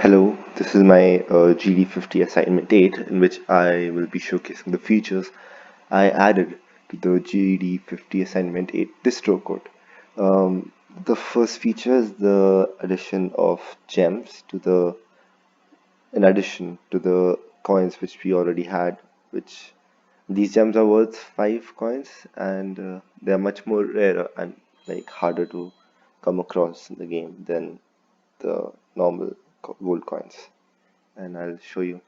Hello, this is my GD50 assignment 8 in which I will be showcasing the features I added to the GD50 assignment 8 distro code. Um, the first feature is the addition of gems in addition to the coins which we already had, which these gems are worth 5 coins and they are much more rarer and like harder to come across in the game than the normal gold coins, and I'll show you.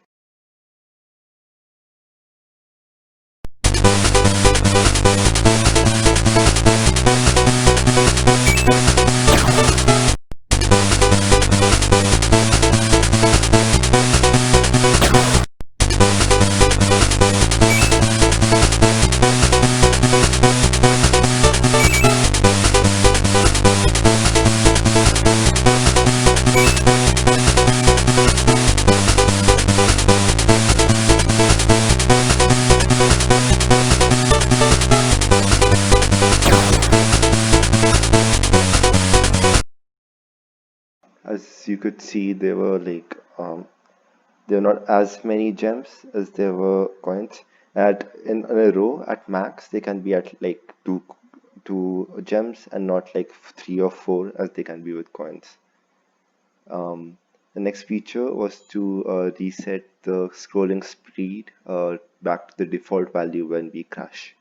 As you could see, there were not as many gems as there were coins. At in a row at max, they can be at like two gems and not like 3 or 4 as they can be with coins. The next feature was to reset the scrolling speed back to the default value when we crash.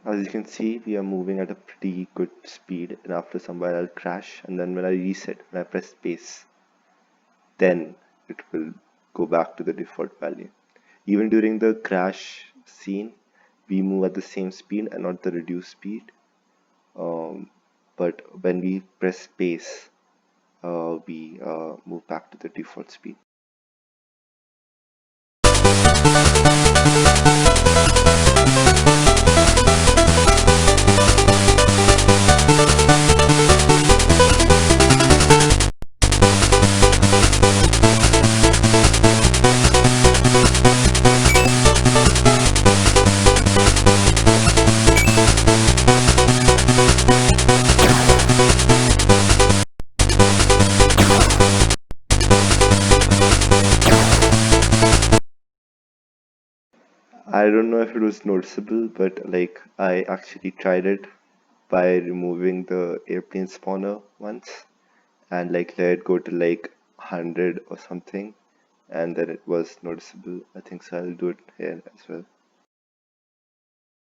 As you can see, we are moving at a pretty good speed, and after some while I'll crash, and then when I reset, when I press space, then it will go back to the default value. Even during the crash scene, we move at the same speed and not the reduced speed. Um, but when we press space, we move back to the default speed. I don't know if it was noticeable, but like I actually tried it by removing the airplane spawner once and like let it go to like 100 or something, and then it was noticeable. I think so I'll do it here as well.